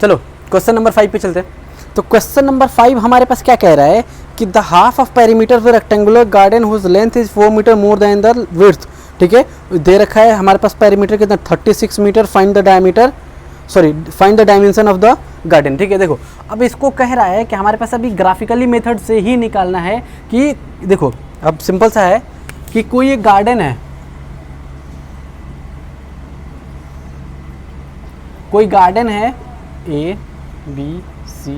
चलो question number 5 पे चलते हैं। तो क्वेश्चन नंबर 5 हमारे पास क्या कह रहा है कि the half of perimeter of rectangular garden whose length is 4 metre more than the width. ठीक है, दे रखा है हमारे पास पेरीमीटर कितना 36 metre, find the diameter, sorry find the dimension of the garden. ठीक है, देखो अब इसको कह रहा है कि हमारे पास अभी ग्राफिकली मेथड से ही निकालना है कि देखो अब सिंपल सा है कि कोई एक गार्डन है, कोई गार्डन है A B C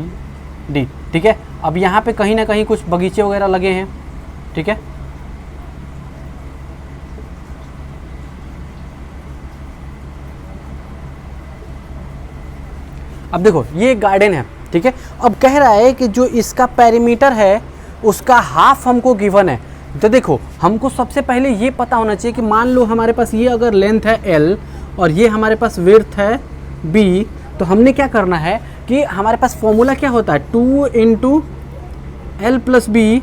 D। ठीक है, अब यहाँ पे कहीं ना कहीं कुछ बगीचे वगैरह लगे हैं। ठीक है, अब देखो ये गार्डन है। ठीक है, अब कह रहा है कि जो इसका पेरीमीटर है उसका हाफ हमको गिवन है। तो देखो हमको सबसे पहले ये पता होना चाहिए कि मान लो हमारे पास ये अगर लेंथ है L और ये हमारे पास विड्थ है B, तो हमने क्या करना है कि हमारे पास फॉर्मूला क्या होता है 2 इंटू L प्लस B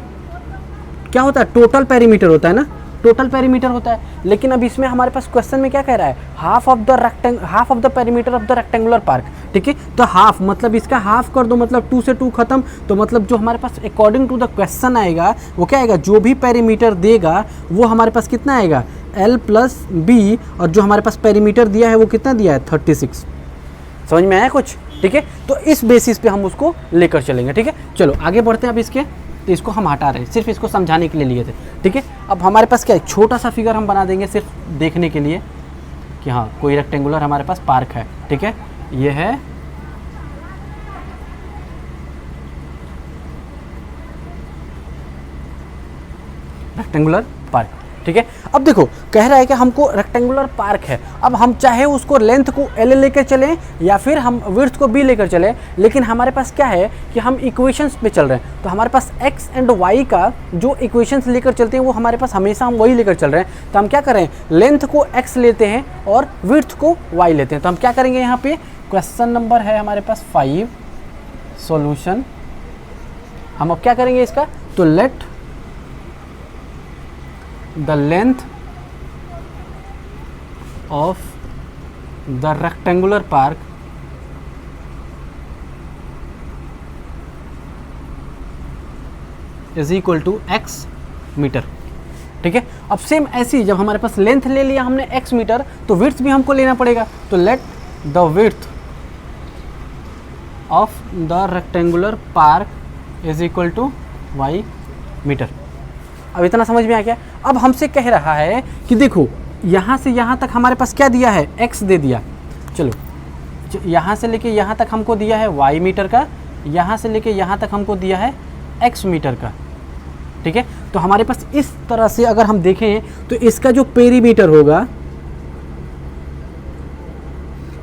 क्या होता है, टोटल पेरीमीटर होता है ना, टोटल पेरीमीटर होता है। लेकिन अब इसमें हमारे पास क्वेश्चन में क्या कह रहा है, half of the perimeter of the rectangular park. ठीक है, तो हाफ मतलब इसका हाफ कर दो, मतलब 2 से 2 खत्म। तो मतलब जो हमारे पास अकॉर्डिंग टू द क्वेश्चन आएगा वो क्या आएगा, जो भी पेरीमीटर देगा वो हमारे पास कितना आएगा L प्लस B, और जो हमारे पास पेरीमीटर दिया है वो कितना दिया है 36। समझ में आया कुछ? ठीक है, तो इस बेसिस पे हम उसको लेकर चलेंगे। ठीक है, चलो आगे बढ़ते हैं। अब इसके तो इसको हम हटा रहे हैं, सिर्फ इसको समझाने के लिए लिए थे। ठीक है, अब हमारे पास क्या है, छोटा सा फिगर हम बना देंगे सिर्फ देखने के लिए कि हाँ कोई रेक्टेंगुलर हमारे पास पार्क है। ठीक है, ये है रेक्टेंगुलर पार्क। ठीक है, अब देखो कह रहा है कि हमको रेक्टेंगुलर पार्क है। अब हम चाहे उसको लेंथ को L लेकर चलें या फिर हम विड्थ को B लेकर चलें, लेकिन हमारे पास क्या है कि हम इक्वेशंस पे चल रहे हैं। तो हमारे पास x एंड y का जो इक्वेशंस लेकर चलते हैं वो हमारे पास हमेशा हम वही लेकर चल रहे हैं। तो हम क्या करें, लेंथ को x लेते हैं और विड्थ को y लेते हैं। तो हम क्या करेंगे, यहाँ पे क्वेश्चन नंबर है हमारे पास 5 सॉल्यूशन। हम अब क्या करेंगे इसका, तो late the length of the rectangular park is equal to x metre. ठीक है, अब सेम ऐसी जब हमारे पास लेंथ ले लिया हमने x मीटर, तो विड्थ भी हमको लेना पड़ेगा। तो let the width of the rectangular park is equal to y metre. अब इतना समझ में आ गया। अब हमसे कह रहा है कि देखो यहाँ से यहाँ तक हमारे पास क्या दिया है, x दे दिया। चलो यहाँ से लेके यहाँ तक हमको दिया है y मीटर का, यहाँ से लेके यहाँ तक हमको दिया है x मीटर का। ठीक है, तो हमारे पास इस तरह से अगर हम देखें तो इसका जो पेरीमीटर होगा,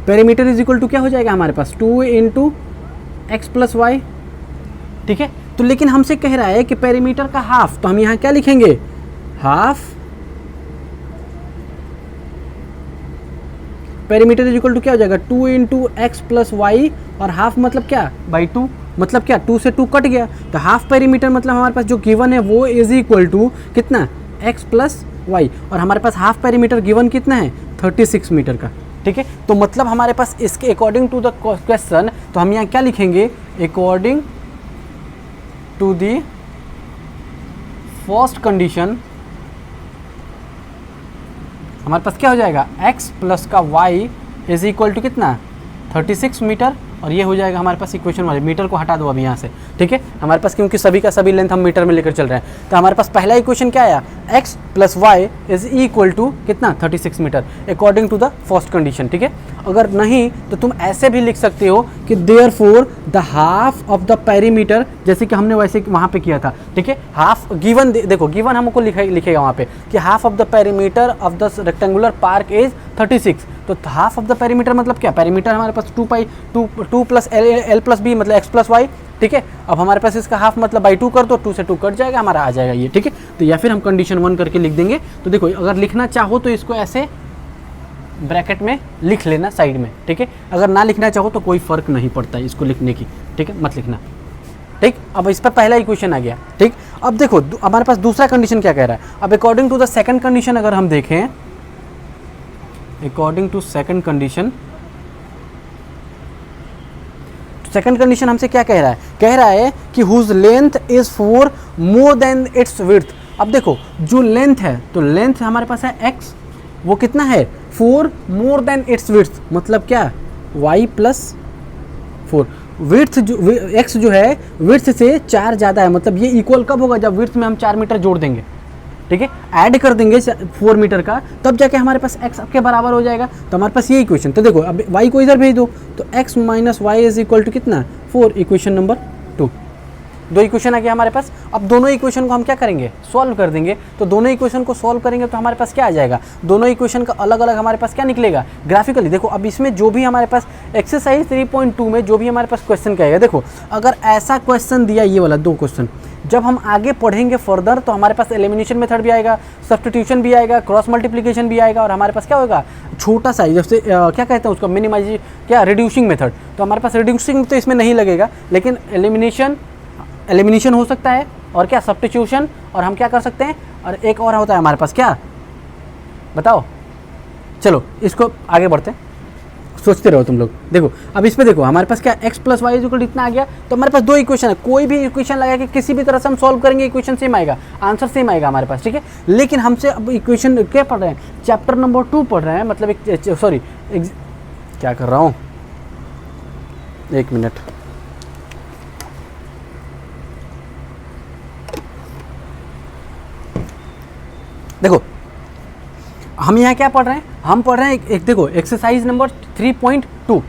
पेरीमीटर इज इक्वल टू क्या हो जाएगा हमारे पास 2 इंटू एक्स प्लस वाई। ठीक है, तो लेकिन हमसे कह रहा है कि पेरीमीटर का हाफ, तो हम यहाँ क्या लिखेंगे, half perimeter is equal to क्या हो जाएगा 2 इंटू एक्स प्लस वाई, और हाफ मतलब क्या बाई 2, मतलब क्या 2 से 2 कट गया। तो हाफ पेरीमीटर मतलब हमारे पास जो गिवन है वो इज इक्वल टू कितना x प्लस वाई, और हमारे पास हाफ पेरीमीटर गिवन कितना है 36 मीटर का। ठीक है, तो मतलब हमारे पास इसके अकॉर्डिंग टू द क्वेश्चन, तो हम यहाँ क्या लिखेंगे, according to the first condition हमारे पास क्या हो जाएगा x प्लस का y इज इक्वल टू कितना 36 मीटर, और ये हो जाएगा हमारे पास इक्वेशन वाले। मीटर को हटा दो अभी यहाँ से। ठीक है, हमारे पास क्योंकि सभी का सभी लेंथ हम मीटर में लेकर चल रहे हैं, तो हमारे पास पहला इक्वेशन क्या आया, x plus y is equal to कितना 36 metre according to the first condition. ठीक है, अगर नहीं तो तुम ऐसे भी लिख सकते हो कि therefore the half of the perimeter, जैसे कि हमने वैसे वहाँ पे किया था। ठीक है, हाफ गिवन देखो गिवन हमको लिखेगा वहाँ पे कि half of the perimeter of the rectangular park is 36। तो हाफ ऑफ द पेरीमीटर मतलब क्या, पेरीमीटर हमारे पास 2 प्लस एल प्लस बी मतलब एक्स प्लस वाई। ठीक है, अब हमारे पास इसका हाफ मतलब बाई 2 कर दो, 2 से 2 कट जाएगा, हमारा आ जाएगा ये। ठीक है, तो या फिर हम कंडीशन 1 करके लिख देंगे। तो देखो अगर लिखना चाहो तो इसको ऐसे ब्रैकेट में लिख लेना साइड में। ठीक है, अगर ना लिखना चाहो तो कोई फर्क नहीं पड़ता है इसको लिखने की। ठीक है, मत लिखना। ठीक, अब इस पर पहला इक्वेशन आ गया। ठीक, अब देखो हमारे पास दूसरा कंडीशन क्या कह रहा है। अब according to the second condition अगर हम देखें, according to second condition second condition हमसे क्या कह रहा है, कह रहा है कि whose length is 4 more than its width. अब देखो जो लेंथ है, तो लेंथ हमारे पास है x, वो कितना है 4 मोर देन इट्स विड्थ, मतलब क्या y प्लस 4। विड्थ जो x जो है विड्थ से 4 ज़्यादा है, मतलब ये इक्वल कब होगा, जब विड्थ में हम 4 मीटर जोड़ देंगे, ठीक है, ऐड कर देंगे 4 मीटर का, तब जाके हमारे पास x के बराबर हो जाएगा। तो हमारे पास ये इक्वेशन, तो देखो अब y को इधर भेज दो, तो x minus y is equal to कितना 4, इक्वेशन नंबर 2। दो इक्वेशन आ गया हमारे पास। अब दोनों इक्वेशन को हम क्या करेंगे, सॉल्व कर देंगे। तो दोनों इक्वेशन को सॉल्व करेंगे तो हमारे पास क्या आ जाएगा, दोनों इक्वेशन का अलग अलग हमारे पास क्या निकलेगा ग्राफिकली। देखो अब इसमें जो भी हमारे पास एक्सरसाइज 3.2 में जो भी हमारे पास क्वेश्चन क्या आएगा, देखो अगर ऐसा क्वेश्चन दिया, ये वाला 2 क्वेश्चन, जब हम आगे पढ़ेंगे फर्दर तो हमारे पास एलिमिनेशन मेथड भी आएगा, सब्स्टिट्यूशन भी आएगा, क्रॉस मल्टीप्लिकेशन भी आएगा, और हमारे पास क्या होगा छोटा सा, जैसे क्या कहते हैं उसको, मिनिमाइज, क्या रिड्यूसिंग मेथड। तो हमारे पास रिड्यूसिंग तो इसमें नहीं लगेगा, लेकिन एलिमिनेशन हो सकता है, और क्या सब्स्टिट्यूशन, और हम क्या कर सकते हैं, और एक और होता है हमारे पास क्या, बताओ। चलो इसको आगे बढ़ते हैं, सोचते रहो तुम लोग। देखो अब इस पे देखो हमारे पास क्या x प्लस वाई इक्वल इतना आ गया। तो हमारे पास 2 इक्वेशन है, कोई भी इक्वेशन लगा के किसी भी तरह से हम सॉल्व करेंगे, इक्वेशन सेम आएगा, आंसर सेम आएगा हमारे पास, ठीक है। लेकिन हमसे अब इक्वेशन क्या पढ़ रहे हैं, चैप्टर नंबर 2 पढ़ रहे हैं, मतलब क्या कर रहा हूँ, 1 मिनट। देखो हम यहाँ क्या पढ़ रहे हैं, हम पढ़ रहे हैं एक देखो एक्सरसाइज नंबर 3.2।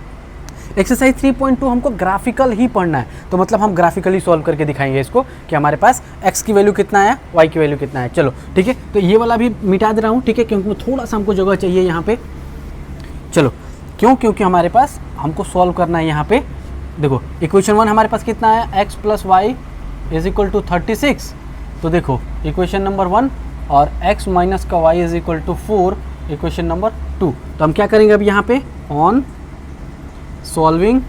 एक्सरसाइज 3.2 हमको ग्राफिकल ही पढ़ना है, तो मतलब हम ग्राफिकली सॉल्व करके दिखाएंगे इसको कि हमारे पास x की वैल्यू कितना है, y की वैल्यू कितना है। चलो ठीक है, तो ये वाला भी मिटा दे रहा हूँ, ठीक है, क्योंकि थोड़ा सा हमको जगह चाहिए यहाँ पे। चलो क्योंकि हमारे पास हमको सॉल्व करना है यहाँ पे। देखो इक्वेशन 1 हमारे पास कितना है, x plus y is equal to 36। तो देखो इक्वेशन नंबर 1 और x माइनस का y is equal to 4, equation number 2। तो हम क्या करेंगे अब यहाँ पे, ऑन सॉल्विंग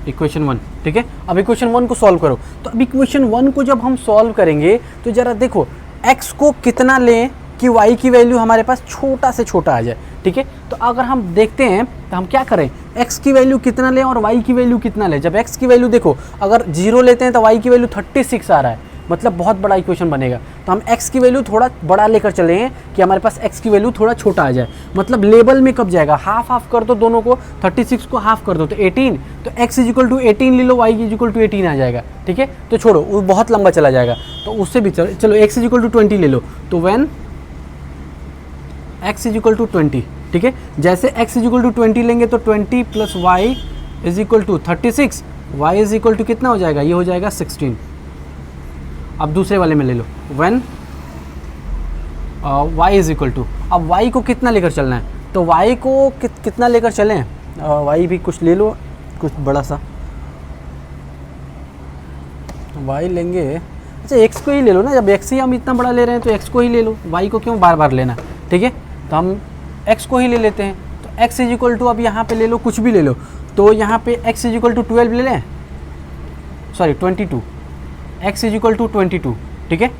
इक्वेशन 1, ठीक है। अब इक्वेशन 1 को सॉल्व करो। तो अब इक्वेशन 1 को जब हम सॉल्व करेंगे तो जरा देखो x को कितना लें कि y की वैल्यू हमारे पास छोटा से छोटा आ जाए, ठीक है। तो अगर हम देखते हैं तो हम क्या करें, x की वैल्यू कितना लें और y की वैल्यू कितना लें। जब x की वैल्यू देखो अगर 0 लेते हैं तो y की वैल्यू 36 आ रहा है, मतलब बहुत बड़ा इक्वेशन बनेगा। तो हम x की वैल्यू थोड़ा बड़ा लेकर चले हैं कि हमारे पास x की वैल्यू थोड़ा छोटा आ जाए। मतलब लेवल में कब जाएगा, हाफ कर दो दोनों को, 36 को हाफ कर दो तो 18, तो x इज इक्वल टू 18 ले लो, y इज इक्वल टू 18 आ जाएगा, ठीक है। तो छोड़ो वो बहुत लंबा चला जाएगा, तो उससे भी चलो x इज इक्वल टू 20 ले लो। तो when x is equal to 20, ठीक है। जैसे x इज इक्वल टू 20 लेंगे तो 20 plus y is equal to 36, y is equal to कितना हो जाएगा, ये हो जाएगा 16। अब दूसरे वाले में ले लो, when y is equal to, अब y को कितना लेकर चलना है, तो y को कितना लेकर चलें, y भी कुछ ले लो, कुछ बड़ा सा y लेंगे। अच्छा x को ही ले लो ना, जब x ही हम इतना बड़ा ले रहे हैं तो x को ही ले लो, y को क्यों बार बार लेना, ठीक है। तो हम x को ही ले लेते हैं। तो x इज इक्वल टू, अब यहाँ पे ले लो कुछ भी ले लो, तो यहाँ पे x इज इक्वल टू 12 ले लें, sorry 22, x is equal to 22, ठीक है।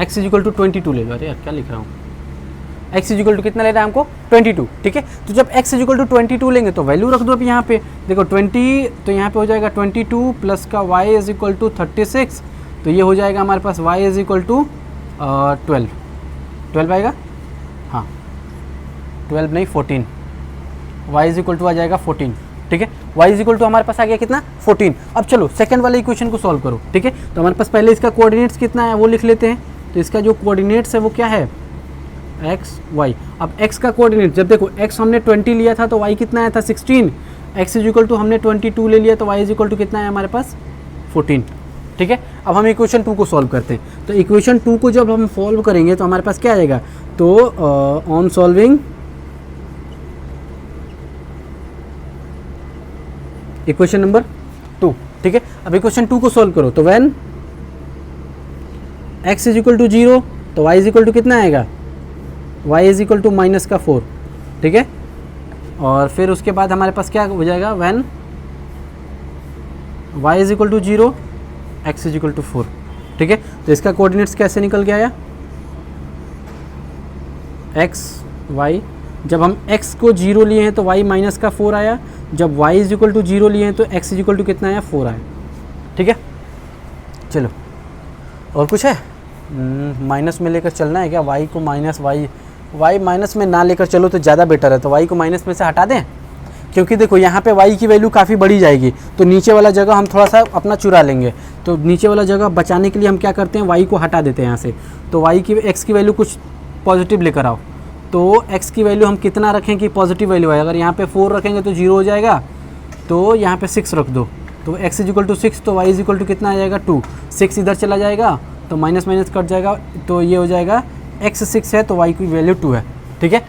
x इज इक्वल टू 22 ले लो, अरे यार क्या लिख रहा हूँ, x इज इक्वल टू कितना ले रहा है हमको 22, ठीक है। तो जब x इज इक्वल टू 22 लेंगे तो वैल्यू रख दो अब यहाँ पे, देखो 20, तो यहाँ पे हो जाएगा 22 प्लस का y इज इक्वल टू 36, तो ये हो जाएगा हमारे पास y इज इक्वल टू 12 आएगा, हाँ 12 नहीं 14, y इज इक्वल टू आ जाएगा 14, ठीक है। y इज इक्वल टू हमारे पास आ गया कितना 14। अब चलो सेकंड वाले इक्वेशन को सॉल्व करो, ठीक है। तो हमारे पास पहले इसका कोऑर्डिनेट्स कितना है वो लिख लेते हैं। तो इसका जो कोऑर्डिनेट्स है वो क्या है, x y। अब x का कोऑर्डिनेट जब देखो x हमने 20 लिया था तो y कितना आया था 16, x इज इक्वल टू हमने 22 ले लिया तो y इज इक्वल टू कितना है हमारे पास 14, ठीक है। अब हम इक्वेशन 2 को सॉल्व करते हैं। तो इक्वेशन 2 को जब हम सॉल्व करेंगे तो हमारे पास क्या आएगा, तो ऑन सॉल्विंग इक्वेशन नंबर 2, ठीक है। अब इक्वेशन 2 को सॉल्व करो। तो when x is equal to 0 तो y इज इक्वल टू कितना आएगा, y is equal to minus का 4, ठीक है। और फिर उसके बाद हमारे पास क्या हो जाएगा, when y is equal to 0 x is equal to 4, ठीक है। तो इसका कोऑर्डिनेट्स कैसे निकल के आया, एक्स वाई, जब हम x को 0 लिए हैं तो y माइनस का 4 आया, जब y इज इक्वल टू 0 लिए हैं तो x इज इक्वल टू कितना आया, 4 आया। ठीक है, चलो और कुछ है? माइनस में लेकर चलना है क्या? y को माइनस y माइनस में ना लेकर चलो तो ज़्यादा बेटर है, तो y को माइनस में से हटा दें, क्योंकि देखो यहाँ पे y की वैल्यू काफ़ी बड़ी जाएगी, तो नीचे वाला जगह हम थोड़ा सा अपना चुरा लेंगे। तो नीचे वाला जगह बचाने के लिए हम क्या करते हैं, y को हटा देते हैं यहाँ से। तो x की वैल्यू कुछ पॉजिटिव लेकर आओ, तो x की वैल्यू हम कितना रखें कि पॉजिटिव वैल्यू आए? अगर यहाँ पे 4 रखेंगे तो 0 हो जाएगा, तो यहाँ पे 6 रख दो, तो x इज इक्वल टू 6, तो y इज इक्वल टू कितना आ जाएगा, 2। 6 इधर चला जाएगा तो माइनस माइनस कट जाएगा, तो ये हो जाएगा x 6 है तो y की वैल्यू 2 है। ठीक है,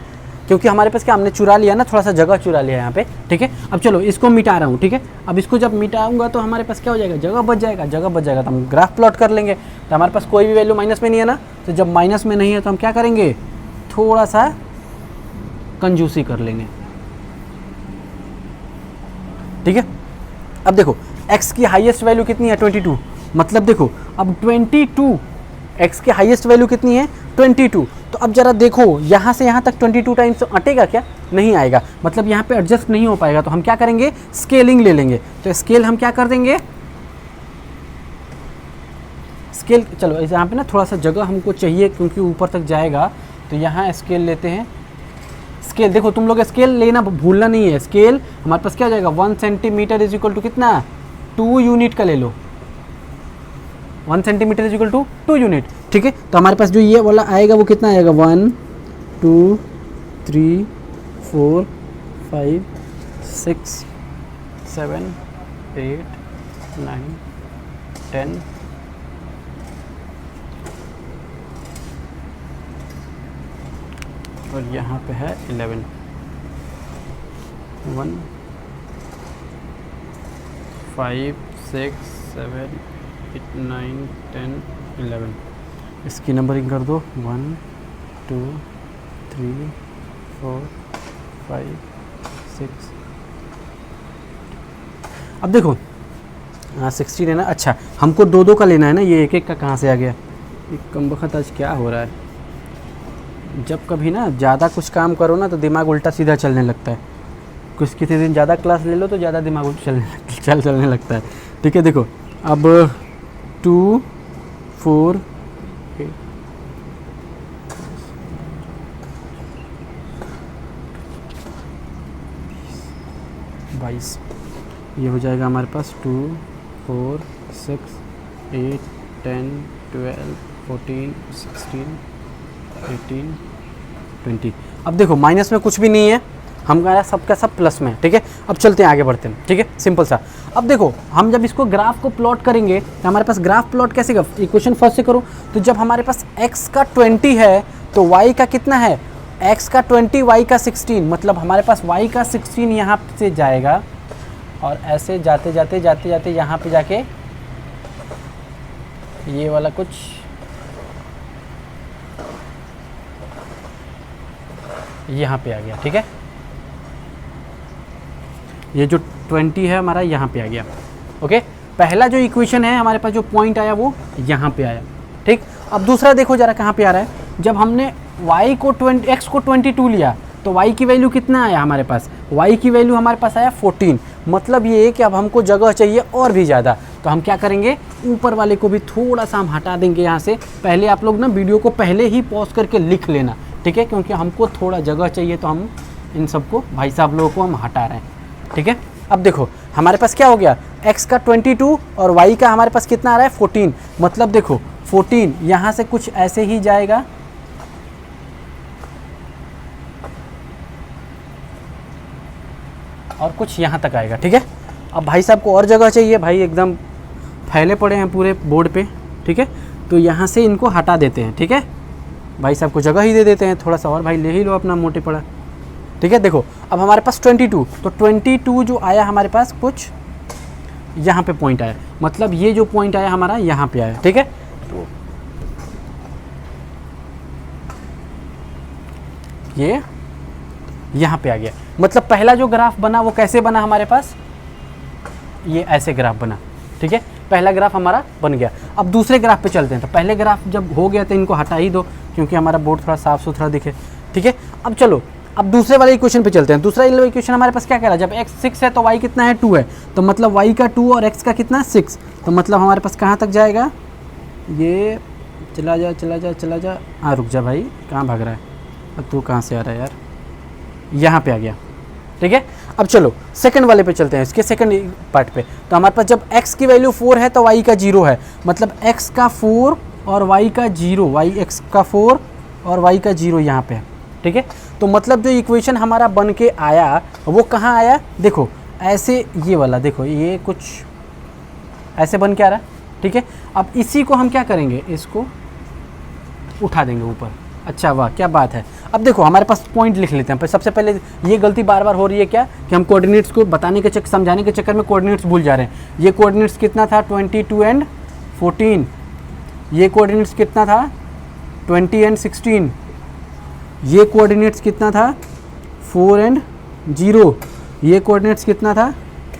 क्योंकि हमारे पास क्या हमने चुरा लिया ना, थोड़ा सा जगह चुरा लिया यहाँ पे। ठीक है, अब चलो इसको मिटा रहा हूँ। ठीक है, अब इसको जब मिटाऊंगा तो हमारे पास क्या हो जाएगा, जगह बच जाएगा। जगह बच जाएगा तो हम ग्राफ प्लॉट कर लेंगे। तो हमारे पास कोई भी वैल्यू माइनस में नहीं है ना, तो जब माइनस में नहीं है तो हम क्या करेंगे, थोड़ा सा कंजूसी कर लेंगे। ठीक है, अब देखो x की हाईएस्ट वैल्यू कितनी है, 22। मतलब देखो अब 22, x की हाईएस्ट वैल्यू कितनी है, 22। तो अब जरा देखो यहाँ से यहाँ तक 22 टाइम्स अटेगा क्या, नहीं आएगा, मतलब यहाँ पे एडजस्ट नहीं हो पाएगा। तो हम क्या करेंगे, स्केलिंग ले लेंगे। तो स्केल हम क्या कर देंगे, स्केल, चलो यहाँ पे ना थोड़ा सा जगह हमको चाहिए क्योंकि ऊपर तक जाएगा, तो यहाँ स्केल लेते हैं। स्केल देखो तुम लोग स्केल लेना भूलना नहीं है। स्केल हमारे पास क्या हो जाएगा, 1 सेंटीमीटर इज इक्वल टू कितना, 2 यूनिट का ले लो। 1 centimetre is equal to 2 unit. ठीक है, तो हमारे पास जो ये वाला आएगा वो कितना आएगा, 1 2 3 4 5 6 7 8 9 10 और यहाँ पे है 11। 1 5 6 7 8 9 10 11। इसकी नंबरिंग कर दो, 1 2 3 4 5 6। अब देखो 16 है ना। अच्छा हमको 2-2 का लेना है ना, ये 1-1 का कहाँ से आ गया, ये कम वक्त आज क्या हो रहा है। जब कभी ना ज़्यादा कुछ काम करो ना तो दिमाग उल्टा सीधा चलने लगता है। किसी दिन ज़्यादा क्लास ले लो तो ज़्यादा दिमाग उल्टा चलने लगता है। ठीक है, देखो अब 2 4 8 22, ये हो जाएगा हमारे पास 2 4 6 8 10 12 14 16 18 20। अब देखो माइनस में कुछ भी नहीं है, हमारा सबका सब प्लस में है। ठीक है, अब चलते हैं आगे बढ़ते हैं। ठीक है, सिंपल सा। अब देखो हम जब इसको ग्राफ को प्लॉट करेंगे तो हमारे पास ग्राफ प्लॉट कैसे का, इक्वेशन फर्स्ट से करो। तो जब हमारे पास x का 20 है तो y का कितना है, x का 20 y का 16, मतलब हमारे पास y का 16 यहाँ से जाएगा और ऐसे जाते जाते जाते जाते यहाँ पे जाके ये वाला कुछ यहाँ पे आ गया। ठीक है, ये जो 20 है हमारा यहाँ पे आ गया। ओके, पहला जो इक्वेशन है हमारे पास जो पॉइंट आया वो यहाँ पे आया। ठीक, अब दूसरा देखो जरा कहाँ पे आ रहा है। जब हमने y को x को 22 लिया तो y की वैल्यू कितना आया हमारे पास, y की वैल्यू हमारे पास आया 14। मतलब ये है कि अब हमको जगह चाहिए और भी ज़्यादा, तो हम क्या करेंगे, ऊपर वाले को भी थोड़ा सा हम हटा देंगे यहाँ से। पहले आप लोग ना वीडियो को पहले ही पॉज करके लिख लेना। ठीक है, क्योंकि हमको थोड़ा जगह चाहिए तो हम इन सबको भाई साहब लोगों को हम हटा रहे हैं। ठीक है, अब देखो हमारे पास क्या हो गया, x का 22 और y का हमारे पास कितना आ रहा है, 14। मतलब देखो 14 यहाँ से कुछ ऐसे ही जाएगा और कुछ यहाँ तक आएगा। ठीक है, अब भाई साहब को और जगह चाहिए, भाई एकदम फैले पड़े हैं पूरे बोर्ड पे। ठीक है, तो यहाँ से इनको हटा देते हैं। ठीक है, भाई साहब को जगह ही दे देते हैं थोड़ा सा, और भाई ले ही लो अपना मोटे पड़ा। ठीक है, देखो अब हमारे पास 22, तो 22 जो आया हमारे पास कुछ यहाँ पे पॉइंट आया, मतलब ये जो पॉइंट आया हमारा यहाँ पे आया। ठीक है, तो ये यहाँ पे आ गया। मतलब पहला जो ग्राफ बना वो कैसे बना हमारे पास, ये ऐसे ग्राफ बना। ठीक है, पहला ग्राफ हमारा बन गया। अब दूसरे ग्राफ पे चलते हैं। तो पहले ग्राफ जब हो गया तो इनको हटा ही दो क्योंकि हमारा बोर्ड थोड़ा साफ़ सुथरा दिखे। ठीक ठीक है। अब चलो अब दूसरे वाले इक्वेशन पे चलते हैं। दूसरा इक्वेशन हमारे पास क्या कह रहा है, जब x 6 है तो y कितना है 2 है, तो मतलब y का 2 और x का कितना 6, तो मतलब हमारे पास कहाँ तक जाएगा, ये चला जा। हाँ रुक जा भाई, कहाँ भाग रहा है, अब तू कहाँ से आ रहा है यार, यहाँ पे आ गया, ठीक है। अब चलो सेकंड वाले पे चलते हैं, इसके सेकंड पार्ट पे। तो हमारे पास जब x की वैल्यू 4 है तो y का 0 है, मतलब x का 4 और y का 0, x का 4 और y का 0 यहाँ पे है, ठीक है। तो मतलब जो इक्वेशन हमारा बन के आया वो कहाँ आया, देखो ऐसे, ये वाला देखो, ये कुछ ऐसे बन के आ रहा है, ठीक है। अब इसी को हम क्या करेंगे, इसको उठा देंगे ऊपर। अच्छा वाह क्या बात है। अब देखो हमारे पास पॉइंट लिख लेते हैं। सबसे पहले ये गलती बार बार हो रही है क्या, कि हम कोऑर्डिनेट्स को बताने के चक्कर, समझाने के चक्कर में कोऑर्डिनेट्स भूल जा रहे हैं। ये कोऑर्डिनेट्स कितना था 22 एंड 14, ये कोऑर्डिनेट्स कितना था 20 एंड 16, ये कोऑर्डिनेट्स कितना था 4 एंड 0, ये कोऑर्डिनेट्स कितना था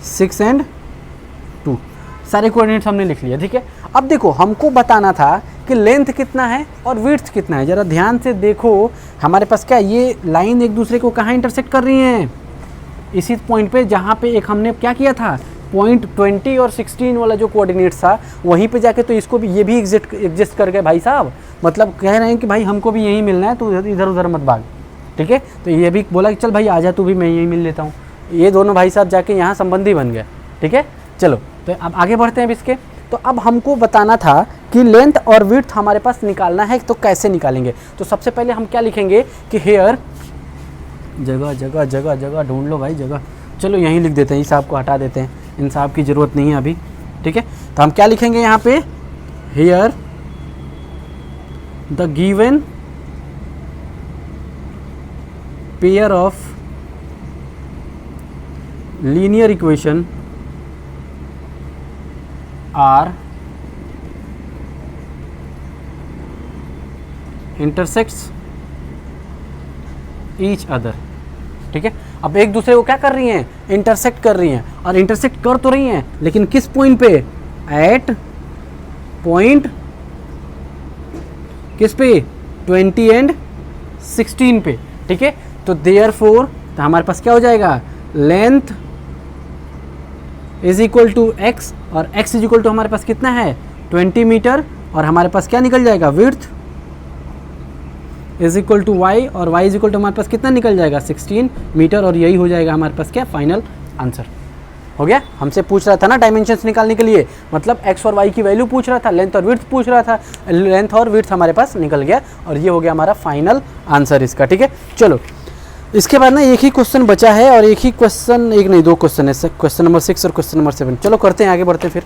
6 एंड 2, सारे कोऑर्डिनेट्स हमने लिख लिया, ठीक है। अब देखो हमको बताना था कि लेंथ कितना है और विड्थ कितना है। ज़रा ध्यान से देखो हमारे पास क्या, ये लाइन एक दूसरे को कहाँ इंटरसेक्ट कर रही हैं, इसी पॉइंट पे जहाँ पे एक हमने क्या किया था, पॉइंट 20 और 16 वाला जो कोऑर्डिनेट्स था वहीं पे जाके, तो इसको भी, ये भी एग्जिस्ट कर गए भाई साहब। मतलब कह रहे हैं कि भाई हमको भी यहीं मिलना है, तो इधर उधर मत भाग, ठीक है। तो ये भी बोला कि चल भाई आजा तू भी, मैं यहीं मिल लेता हूँ। ये दोनों भाई साहब जाके यहाँ संबंधी बन गए, ठीक है। चलो तो अब आगे बढ़ते हैं अब इसके। तो अब हमको बताना था कि लेंथ और विड्थ हमारे पास निकालना है, तो कैसे निकालेंगे। तो सबसे पहले हम क्या लिखेंगे कि हेयर, जगह ढूंढ लो भाई जगह, चलो यहीं लिख देते हैं, इस साहब को हटा देते हैं, इन साहब की ज़रूरत नहीं है अभी, ठीक है। तो हम क्या लिखेंगे यहाँ पे, here the given pair of linear equation are intersects each other, ठीक है। अब एक दूसरे को क्या कर रही हैं, इंटरसेक्ट कर रही हैं, और इंटरसेक्ट कर तो रही हैं लेकिन किस पॉइंट पे, एट पॉइंट किस पे 20 एंड 16 पे, ठीक है। तो देयरफॉर तो हमारे पास क्या हो जाएगा, length is equal to x, और x इज इक्वल टू हमारे पास कितना है 20 मीटर, और हमारे पास क्या निकल जाएगा, width is equal to y, और y इज इक्वल टू हमारे पास कितना निकल जाएगा 16 मीटर, और यही हो जाएगा हमारे पास क्या फाइनल आंसर। हो गया, हमसे पूछ रहा था ना डायमेंशंस निकालने के लिए, मतलब x और y की वैल्यू पूछ रहा था, लेंथ और विड्थ पूछ रहा था, लेंथ और विड्थ हमारे पास निकल गया, और ये हो गया हमारा फाइनल आंसर इसका, ठीक है। चलो इसके बाद ना एक ही क्वेश्चन बचा है, और एक ही क्वेश्चन, एक नहीं दो क्वेश्चन है, क्वेश्चन नंबर 6 और क्वेश्चन नंबर 7। चलो करते हैं, आगे बढ़ते हैं फिर।